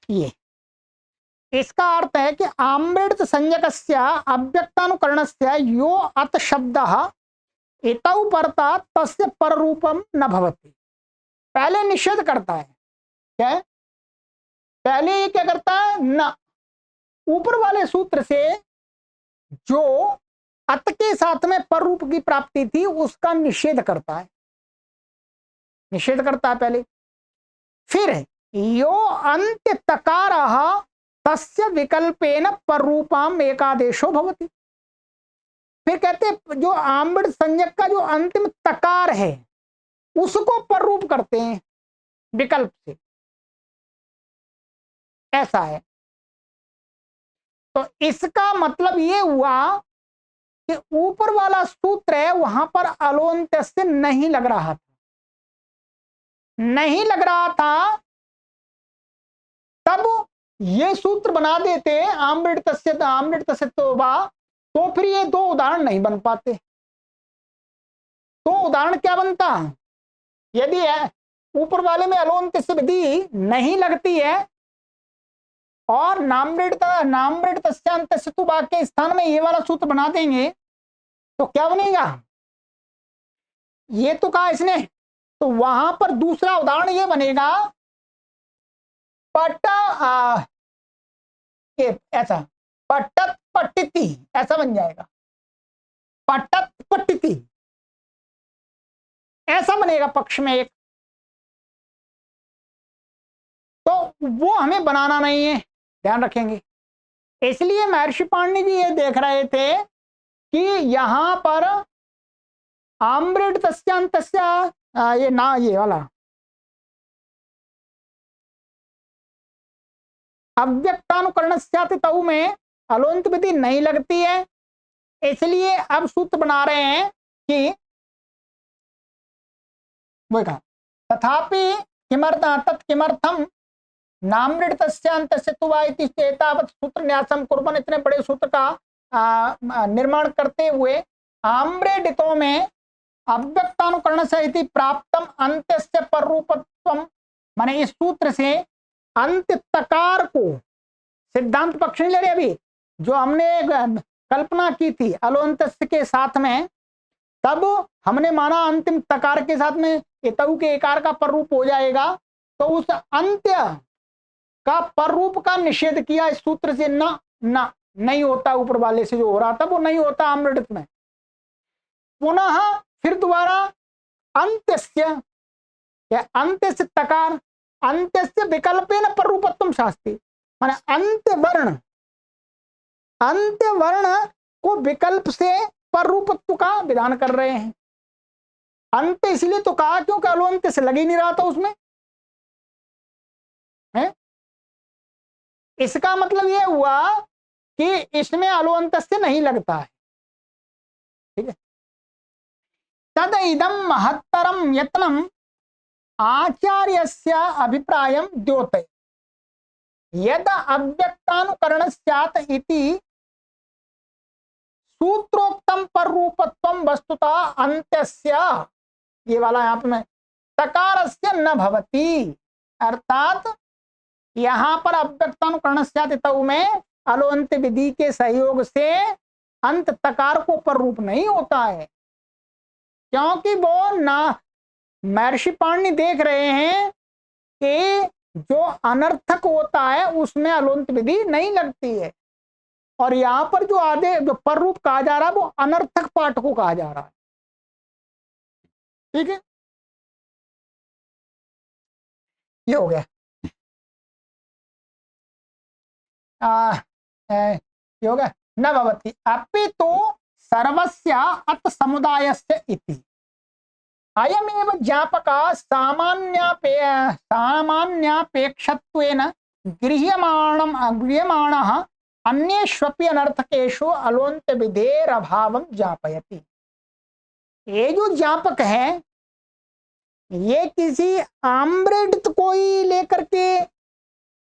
ये इसका अर्थ है कि आम्रृत संज्ञकस्य अव्यक्तानुकरणस्य यो अत शब्दः एतौ परता तस्य पररूपम न भवति। पहले निषेध करता है, क्या पहले ये क्या करता है, न ऊपर वाले सूत्र से जो अत के साथ में पर रूप की प्राप्ति थी उसका निषेध करता है, निषेध करता है पहले। फिर यो अंत्य तकारः तस्य विकल्पेन पररूपम एकादेशो भवति। फिर कहते जो आम्रड संज्ञक का जो अंतिम तकार है उसको पररूप करते हैं विकल्प से, ऐसा है। तो इसका मतलब ये हुआ कि ऊपर वाला सूत्र है वहां पर अलोन्त्य से नहीं लग रहा था, नहीं लग रहा था, तब ये सूत्र बना देते आम्रड तस्य तो फिर ये दो उदाहरण नहीं बन पाते। तो उदाहरण क्या बनता, यदि ऊपर वाले में अलोन्त्य से विधि नहीं लगती है और नामृड तस्यांत के स्थान में ये वाला सूत्र बना देंगे, तो क्या बनेगा, ये तो कहा इसने, तो वहां पर दूसरा उदाहरण ये बनेगा ऐसा पटत पट्टिति, ऐसा बन जाएगा, पटत पट्टिति ऐसा बनेगा पक्ष में एक, तो वो हमें बनाना नहीं है, ध्यान रखेंगे। इसलिए महर्षि पाणिनि जी ये देख रहे थे कि यहां पर आम्रेड तस्यांतस्य ये ना, ये वाला अव्यक्तानुकरण तऊ में अलोंत विधि नहीं लगती है। इसलिए अब सूत्र बना रहे हैं कि वो कहा तथापि तत्किमर्थम नामृत तस्यांतस्य तुवा इति एतावत् सूत्र न्यासम कुर्बन, इतने बड़े सूत्र का निर्माण करते हुए आम्रेडितो में अव्यक्तानुकरण से इति प्राप्तम अंत्यस्य पररूपत्वम, माने इस सूत्र से अंत तकार को, सिद्धांत पक्ष नहीं ले रहे अभी, जो हमने कल्पना की थी अलोंतस्य के साथ में, तब हमने माना अंतिम तकार के साथ में एतऊ के एकार का पररूप हो जाएगा, तो उस अंत्य का पररूप का निषेध किया इस सूत्र से। ना ना नहीं होता, ऊपर वाले से जो हो रहा था वो नहीं होता आम्रडित में। पुनः फिर दोबारा अंत्यस्य, अंत्यस्य तकार अंत्यस्य विकल्पेन पररूपत्वम शास्ति, माने अंत्य वर्ण को विकल्प से पररूपत्व का विधान कर रहे हैं। अंत इसलिए तो कहा क्योंकि अलोंत से लग ही नहीं रहा था उसमें है। इसका मतलब यह हुआ कि इसमें अलोंत से नहीं लगता है, ठीक है। तद इदम महत्तरम यत्नम आचार्यस्य अभिप्रायम द्योतये यद अव्यक्तानुकरण स्यात् इति सूत्रोक्तम पररूपत्वम वस्तुतः अंत्यस्य, ये वाला यहां पे तकारस्य न भवति, अर्थात यहां पर अव्यक्तानुकरण स्यात् तऊ में अलोंत विधि के सहयोग से अंत तकार को पररूप नहीं होता है, क्योंकि वो ना महर्षि पाणिनि देख रहे हैं कि जो अनर्थक होता है उसमें अलोंत विधि नहीं लगती है, और यहां पर जो आधे जो पररूप कहा जा रहा है वो अनर्थक पाठ को कहा जा रहा है, ठीक है। ये हो गया ये हो गया। न भवति अपि तो सर्वस्य अत समुदायस्य इति अयमेव ज्ञापकः सामान्यापेक्षत्वेन गृह्यमाणः अन्येष्वपि अनर्थकेषु अलोंत विधेर अभावं ज्ञापयति। ये जो ज्ञापक है ये किसी आम्रेडित को ही लेकर के,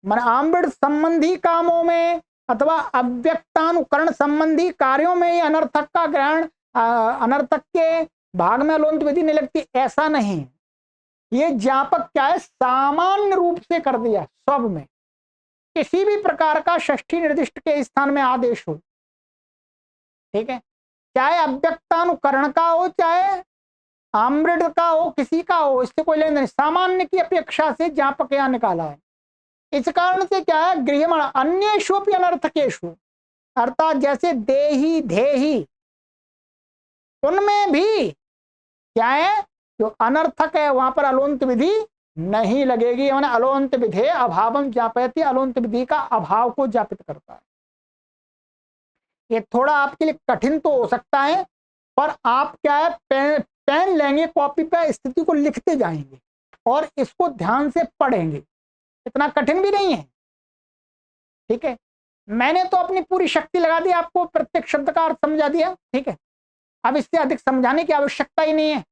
मन आम्रेडित संबंधी कामों में अथवा अव्यक्तानुकरण संबंधी कार्यों में ये अनर्थक का ग्रहण, अनर्थक के भाग में अलोंत विधि नहीं लगती, ऐसा नहीं। ये ज्ञापक क्या है, सामान्य रूप से कर दिया, सब में किसी भी प्रकार का षष्ठी निर्दिष्ट के स्थान में आदेश हो, ठीक है, चाहे अव्यक्तानुकरण का हो चाहे आम्रेड का हो, किसी का हो, इससे कोई लेन देन, सामान्य की अपेक्षा से ज्ञापक यहां निकाला है। इस कारण से क्या है, गृह्यमाण अन्येषु अपि अनर्थकेषु, अर्थात जैसे देही धेही उनमें भी क्या है, जो अनर्थक है वहां पर अलोंत विधि नहीं लगेगी, मैंने अलोंत विधे अभावम ज्ञापयति, अलोंत विधि का अभाव को ज्ञापित करता है। ये थोड़ा आपके लिए कठिन तो हो सकता है, पर आप क्या है पेन लेंगे, कॉपी पे स्थिति को लिखते जाएंगे और इसको ध्यान से पढ़ेंगे, इतना कठिन भी नहीं है, ठीक है। मैंने तो अपनी पूरी शक्ति लगा दी, आपको प्रत्येक शब्द का अर्थ समझा दिया, ठीक है। अब इससे अधिक समझाने की आवश्यकता ही नहीं है,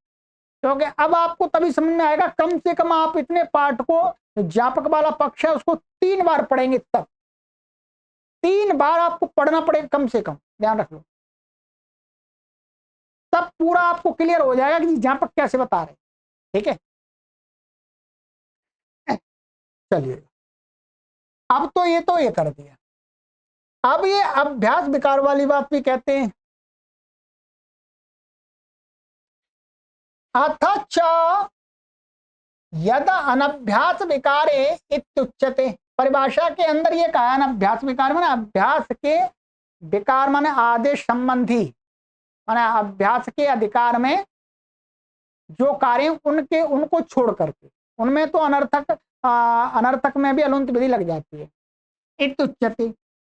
क्योंकि अब आपको तभी समझ में आएगा, कम से कम आप इतने पाठ को, ज्ञापक वाला पक्ष है उसको 3 बार पढ़ेंगे, तब 3 बार आपको पढ़ना पड़ेगा कम से कम, ध्यान रख लो, तब पूरा आपको क्लियर हो जाएगा कि ज्ञापक कैसे बता रहे, ठीक है। चलिए अब तो ये कर दिया, अब ये अभ्यास विकार वाली बात भी कहते हैं। अथ यद अनभ्यास विकारे इत्युच्यते, परिभाषा के अंदर ये कहा, अनभ्यास विकार माने अभ्यास के विकार माने आदेश संबंधी, माने अभ्यास के अधिकार में जो कार्य उनको छोड़ करके, उनमें तो अनर्थक अनर्थक में भी अलुंत विधि लग जाती है। इत्युच्यते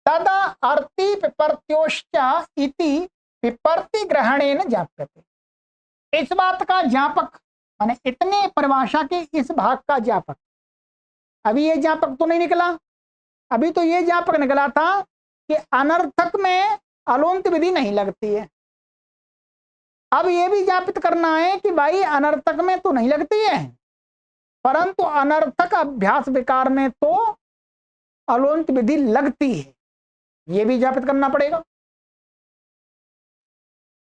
तदा अर्ति पिपर्त्योश्च इति पिपर्ति ग्रहणेन ज्ञाप्यते। इस बात का ज्ञापक माने इतने परिभाषा के इस भाग का ज्ञापक, अभी ये ज्ञापक तो नहीं निकला, अभी तो ये ज्ञापक निकला था कि अनर्थक में अलुंत विधि नहीं लगती है। अब ये भी ज्ञापित करना है कि भाई अनर्थक में तो नहीं लगती है, परंतु अनर्थक अभ्यास विकार में तो अलुंत विधि लगती है, ये भी ज्ञापित करना पड़ेगा।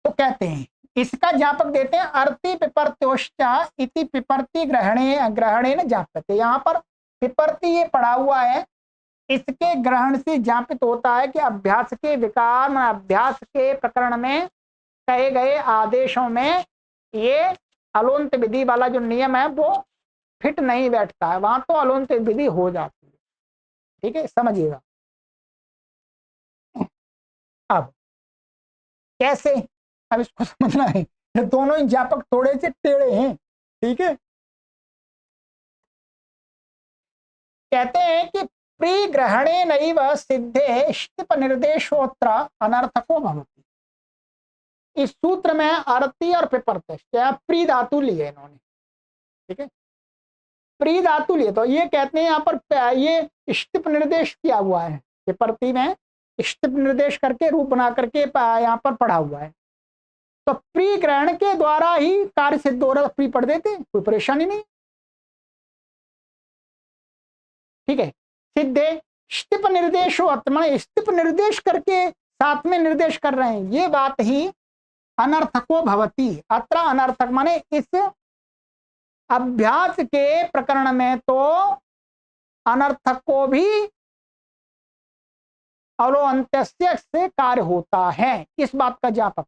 तो कहते हैं इसका ज्ञापक देते हैं अर्ति पिपर्त्योश्चा इति पिपर्ति ग्रहणेन ज्ञाप्यते। यहां पर पिपर्ति ये पढ़ा हुआ है, इसके ग्रहण से ज्ञापित होता है कि अभ्यास के विकार अभ्यास के प्रकरण में कहे गए आदेशों में ये अलुंत विधि वाला जो नियम है वो फिट नहीं बैठता है, वहां तो अलुंत विधि हो जाती है। ठीक है, समझिएगा। अब कैसे, अब इसको समझना है, ये दोनों ही ज्ञापक थोड़े से टेढ़े हैं। ठीक है, कहते हैं कि प्रिग्रहणे नैव सिद्धे ष्टिप निर्देशोत्र अनर्थको भवति। इस सूत्र में अर्ति और पिपर्त प्री धातु लिए इन्होंने। ठीक है, प्री धातु लिए, तो ये कहते हैं यहाँ पर ये ष्टिप निर्देश किया हुआ है, पिपर्ति में ष्टिप निर्देश करके रूप बना करके यहाँ पर पढ़ा हुआ है। तो प्री ग्रहण के द्वारा ही कार्य सिद्ध हो रहा, प्री पढ़ देते, कोई परेशानी नहीं। ठीक है, सिद्धे ष्टिप निर्देशो अत्र, ष्टिप निर्देश करके साथ में निर्देश कर रहे हैं, ये बात ही अनर्थको भवति। अत्र अनर्थक माने इस अभ्यास के प्रकरण में तो अनर्थक को भी अलोअंत्यस्य से कार्य होता है, इस बात का ज्ञापक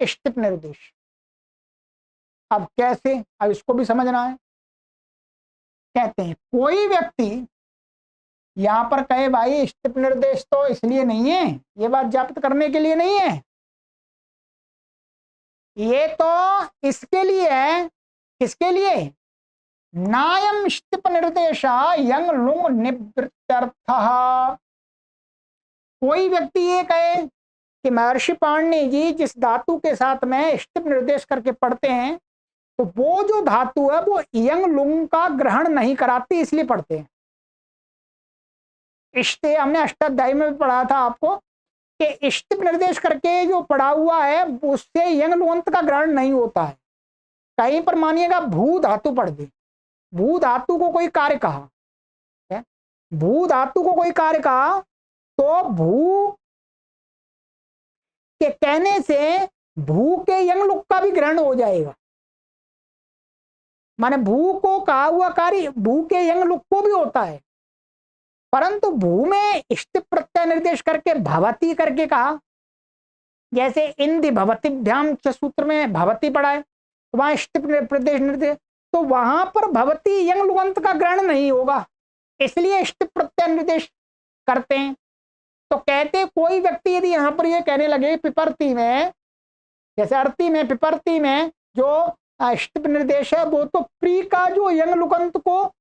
है ष्टिप निर्देश। अब कैसे, अब इसको भी समझना है। कहते हैं कोई व्यक्ति यहां पर कहे भाई ष्टिप निर्देश तो इसलिए नहीं है, ये बात ज्ञापित करने के लिए नहीं है, ये तो इसके लिए है। किसके लिए? नायम ष्टिप निर्देश यंग लुंग निवृत्त्यर्थः। कोई व्यक्ति ये कहे कि महर्षि पाणिनि जी जिस धातु के साथ में ष्टिप निर्देश करके पढ़ते हैं, तो वो जो धातु है वो यंग लुंग का ग्रहण नहीं कराती, इसलिए पढ़ते हैं। इष्टे हमने अष्टाध्यायी में भी पढ़ा था आपको कि ष्टिप निर्देश करके जो पढ़ा हुआ है उससे यंग लुंत का ग्रहण नहीं होता है। कहीं पर मानिएगा भू धातु पढ़ दे, भू धातु को कोई कार्य कहा, भू धातु को कोई कार्य कहा तो भू के कहने से भू के यंग लुक का भी ग्रहण हो जाएगा। माने भू को कहा हुआ कार्य भू के यंग लुक को भी होता है, परंतु भू में ष्टिप प्रत्यय निर्देश करके भवती करके कहा, जैसे इंदि भवतीभ्याम सूत्र में भवती पढ़ा है, तो वहां ष्टिप प्रदेश निर्देश, तो वहां पर भवती यंग लुगंत का ग्रहण नहीं होगा, इसलिए ष्टिप प्रत्यय निर्देश करते हैं। तो कहते कोई व्यक्ति यदि यहां पर ये कहने लगे पिपर्ति में, जैसे अर्ति में पिपर्ति में जो ष्टिप निर्देश है वो तो प्री का जो यंग लुगंत को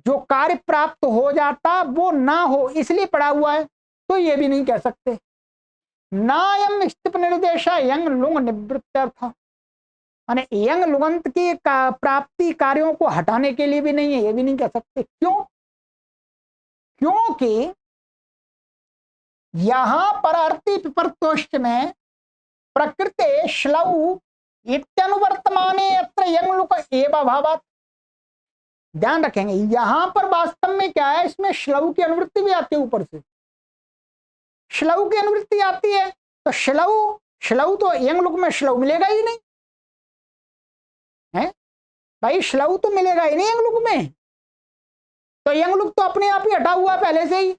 जो कार्य प्राप्त हो जाता वो ना हो इसलिए पढ़ा हुआ है, तो ये भी नहीं कह सकते। नायम ष्टिप निर्देश यंग लुंग निवृत्त्यर्थ, माने यंग लुगंत की प्राप्ति कार्यों को हटाने के लिए भी नहीं है, ये भी नहीं कह सकते। क्यों? क्योंकि यहां पर अर्ति पिपर्तोष्ट में प्रकृते श्लौ इत्यनुवर्तमाने अत्र यंग लुक एव अभावात्। ध्यान रखेंगे यहां पर वास्तव में क्या है, इसमें श्लौ की अनुवृत्ति भी आती है, ऊपर से श्लौ की अनुवृत्ति आती है, तो श्लौ तो यंग लुक में श्लौ मिलेगा ही नहीं है भाई, श्लौ तो मिलेगा ही नहीं यंग लुक में, तो यंग लुक तो अपने आप ही हटा हुआ है पहले से ही,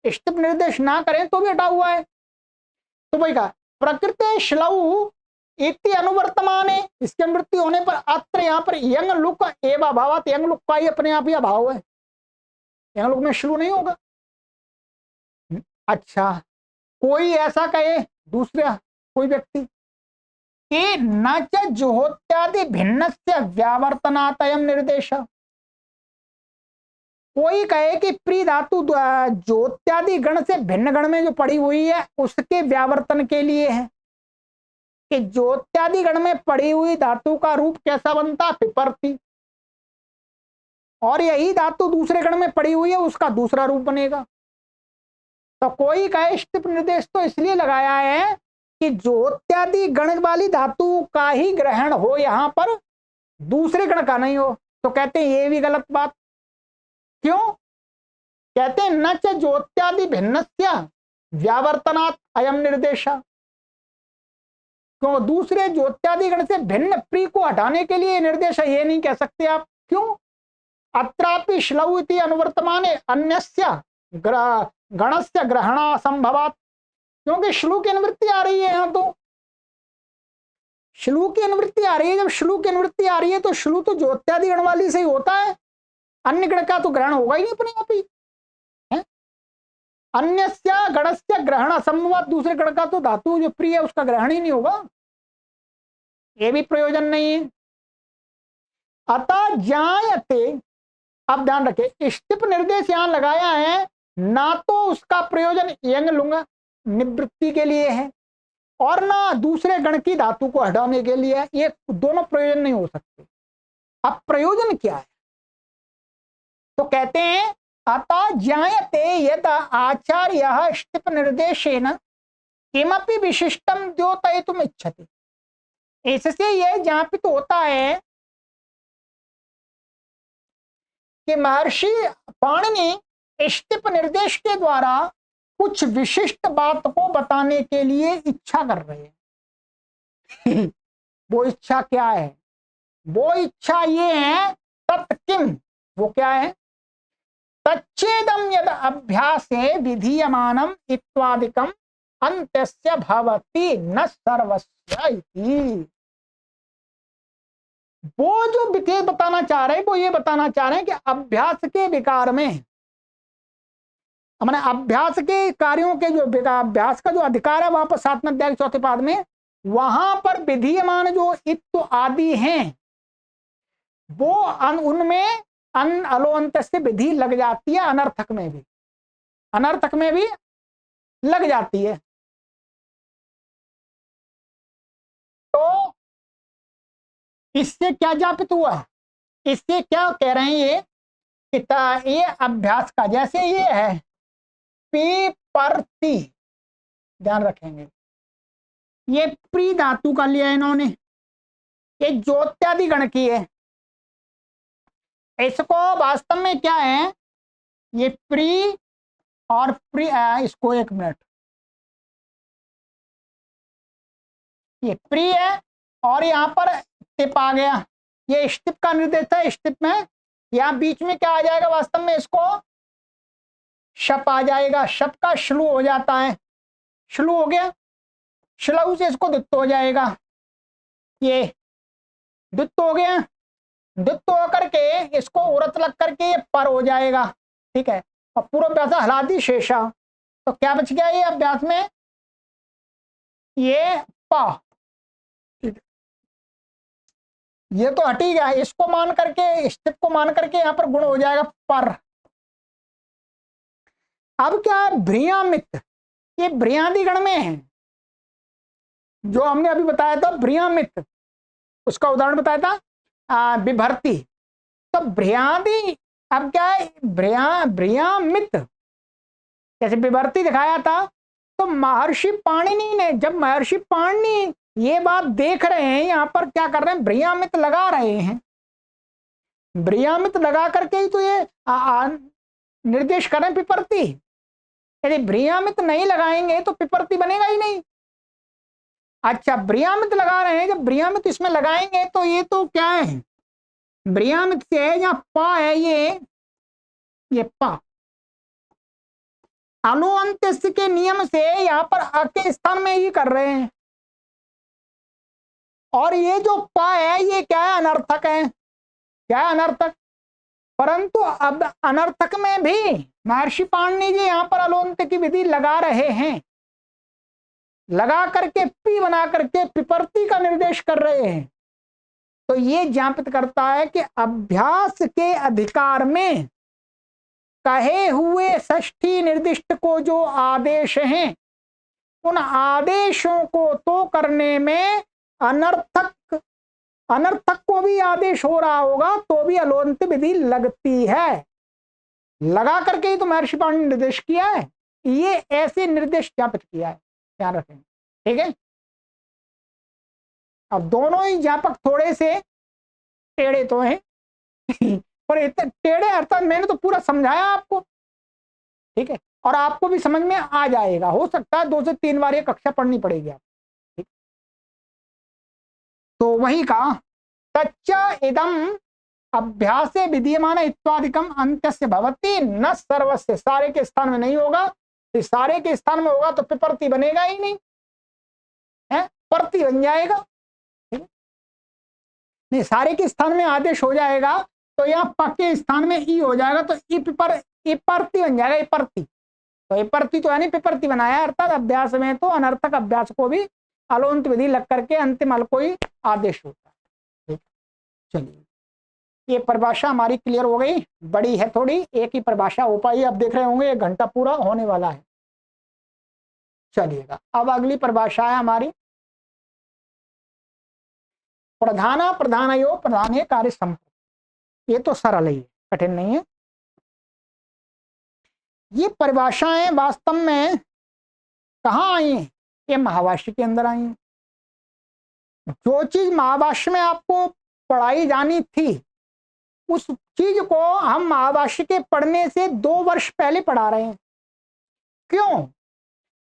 ष्टिप निर्देश ना करें तो भी हटा हुआ है। तो भाई का प्रकृति श्लौ इति अनुवर्तमान है, इसकी अनुवृत्ति होने पर अत्र यहाँ पर यंग लुक एवं अभावात, यंग लुक का ही अपने आप ही अभाव है, यंग लुक में श्लू नहीं होगा। अच्छा, कोई ऐसा कहे दूसरा कोई व्यक्ति कि न च जुहोत्यादि भिन्न से व्यावर्तनातयम निर्देश, कोई कहे कि प्री धातु ज्योत्यादि गण से भिन्न गण में जो पड़ी हुई है उसके व्यावर्तन के लिए है कि ज्योत्यादि गण में पड़ी हुई धातु का रूप कैसा बनता, पिपर्ति, और यही धातु दूसरे गण में पड़ी हुई है उसका दूसरा रूप बनेगा। तो कोई कहे स्टिप निर्देश तो इसलिए लगाया है कि ज्योत्यादि गण वाली धातु का ही ग्रहण हो, यहां पर दूसरे गण का नहीं हो। तो कहते हैं ये भी गलत बात। क्यों? कहते हैं न च ज्योत्यादि भिन्नस्य व्यावर्तनात् अयम निर्देशा। क्यों? दूसरे ज्योत्यादि गण से भिन्न प्री को हटाने के लिए निर्देश है, ये नहीं कह सकते आप। क्यों? अत्रापि श्लौ इति अनुवर्तमाने अन्यस्य गणस्य ग्रहण संभवात्, क्योंकि श्लू की अनुवृत्ति आ रही है यहां। तो श्लू की अनुवृत्ति आ रही है, जब श्लू की अनुवृत्ति आ रही है तो श्लू तो ज्योत्यादि गण वाली से ही होता है, अन्य गण का तो ग्रहण होगा ही नहीं अपने आप ही है। अन्यस्य गणस्य ग्रहण असंभवात्, दूसरे गण का तो धातु जो प्रिय है उसका ग्रहण ही नहीं होगा, ये भी प्रयोजन नहीं है। अतः जायते, अब ध्यान रखें स्टिप निर्देश यहां लगाया है ना तो उसका प्रयोजन यंग लुंग निवृत्ति के लिए है और ना दूसरे गण की धातु को हटाने के लिए, ये दोनों प्रयोजन नहीं हो सकते। अब प्रयोजन क्या है? तो कहते हैं अतः ज्ञायते यद आचार्यः स्टिप निर्देशेन किमपि विशिष्टम द्योतयितुम इच्छति। इससे यह ज्ञापित होता है कि महर्षि पाणिनि स्टिप निर्देश के द्वारा कुछ विशिष्ट बात को बताने के लिए इच्छा कर रहे हैं। वो इच्छा क्या है? वो इच्छा ये है तत्किम, वो क्या है? तच्चेदम यद अभ्यासे विधीयमानम इत्यादिकम अंत्यस्य भवति न सर्वस्य इति। वो जो विधेय बताना चाह रहे हैं वो ये बताना चाह रहे हैं कि अभ्यास के विकार में, मैंने अभ्यास के कार्यों के जो अभ्यास का जो अधिकार है वहां पर 7वें अध्याय 4थे पाद में, वहां पर विधीयमान जो इत्व आदि हैं वो उनमें अन अलो अंत से विधि लग जाती है, अनर्थक में भी, अनर्थक में भी लग जाती है। तो इससे क्या ज्ञापित हुआ? इससे क्या कह रहे हैं ये अभ्यास का, जैसे ये है पिपर्ति, ध्यान रखेंगे ये प्री धातु का लिया इन्होंने, ये ज्योत्यादि गण की है। इसको वास्तव में क्या है, ये प्री और प्री, इसको एक मिनट, ये प्री है और यहां पर टिप आ गया, ये स्टिप का निर्देश है। स्टिप में यहां बीच में क्या आ जाएगा, वास्तव में इसको शप आ जाएगा, शप का श्लू हो जाता है, श्लू हो गया, श्लू से इसको द्वित्व हो जाएगा, ये द्वित्व हो गया, द्वित्व होकर के इसको उरत लग करके ये पर हो जाएगा, ठीक है। और पूर्व अभ्यास हलादी शेषा, तो क्या बच गया ये अभ्यास में, ये पा, ये तो हट ही गया, इसको मान करके स्टिप को मान करके यहां पर गुण हो जाएगा पर। अब क्या है भ्रियामित, ये भ्रियादि गण में है, जो हमने अभी बताया था भ्रियामित, उसका उदाहरण बताया था विभर्ति। तो भ्रियादि, अब क्या है भ्रियामित, जैसे विभर्ति दिखाया था, तो महर्षि पाणिनि ने, जब महर्षि पाणिनि ये बात देख रहे हैं, यहां पर क्या कर रहे हैं, भ्रियामित लगा रहे हैं, भ्रियामित लगा करके ही तो ये निर्देश कर रहे हैं पिपर्ति। यदि भ्रियामित नहीं लगाएंगे तो पिपर्ति बनेगा ही नहीं। अच्छा, भ्रियामित लगा रहे हैं, जब भ्रियामित इसमें लगाएंगे तो ये तो क्या है, भ्रियामित से है, यहाँ पा है, ये पा, अनुअंत्य के नियम से यहाँ पर अ के स्थान में ही कर रहे हैं, और ये जो पा है ये क्या है, अनर्थक है, क्या है, अनर्थक। परंतु अब अनर्थक में भी महर्षि पाणिनि जी यहाँ पर अलोन्त की विधि लगा रहे हैं, लगा करके पी बना करके पिपर्ति का निर्देश कर रहे हैं। तो ये ज्ञापित करता है कि अभ्यास के अधिकार में कहे हुए षष्ठी निर्दिष्ट को जो आदेश हैं उन आदेशों को तो करने में अनर्थक को भी आदेश हो रहा होगा तो भी अलोन्त विधि लगती है। लगा करके ही तो महर्षि पाणि ने निर्देश किया है, ये ऐसे निर्देश ज्ञापित किया है, ध्यान रखेंगे। ठीक है, अब दोनों ही ज्ञापक थोड़े से टेढ़े तो हैं पर इतने टेढ़े अर्थात मैंने तो पूरा समझाया आपको। ठीक है, और आपको भी समझ में आ जाएगा, हो सकता है 2 से 3 बार ये कक्षा पढ़नी पड़ेगी आप। ठीक, तो वही कहा तच्च इदम अभ्यासे विधीयमान इत्यादिकम अंत्यस्य भवति न सर्वस्य, सारे के स्थान में नहीं होगा, सारे के स्थान में होगा तो पिपर्ति बनेगा ही नहीं है, पर्ति बन जाएगा। नहीं, सारे के स्थान में आदेश हो जाएगा तो यहाँ प के स्थान में ई हो जाएगा तो इपर्ति बन जाएगा, इपर्ति। तो इपर्ति तो यानी पिपर्ति बनाया, अर्थात अभ्यास में तो अनर्थक अभ्यास को भी अलोन्त विधि लग करके अंतिम अल कोई आदेश होता है। ठीक, चलिए ये परिभाषा हमारी क्लियर हो गई, बड़ी है थोड़ी, एक ही परिभाषा हो पाई, अब देख रहे होंगे 1 घंटा पूरा होने वाला है। चलिएगा अब अगली परिभाषा है हमारी प्रधानयो प्रधान कार्य संपत्ति। ये तो सरल ही है, कठिन नहीं है। ये परिभाषाएं वास्तव में कहाँ आई हैं? ये महाभाष्य के अंदर आई हैं। जो चीज महाभाष्य में आपको पढ़ाई जानी थी उस चीज को हम महाभाष्य के पढ़ने से 2 वर्ष पहले पढ़ा रहे हैं। क्यों?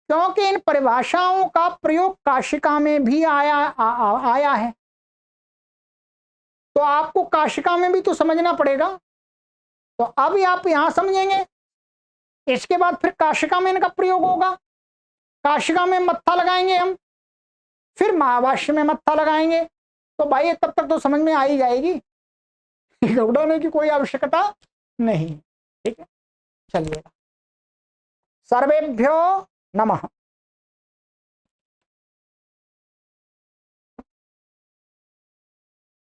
क्योंकि इन परिभाषाओं का प्रयोग काशिका में भी आया है, तो आपको काशिका में भी तो समझना पड़ेगा। तो अब आप यहां समझेंगे, इसके बाद फिर काशिका में इनका प्रयोग होगा, काशिका में मत्था लगाएंगे हम, फिर महाभाष्य में मत्था लगाएंगे, तो भाई तब तक तो समझ में आ ही जाएगी, घबराने की कोई आवश्यकता नहीं। ठीक है, चलिए सर्वेभ्यो नमः।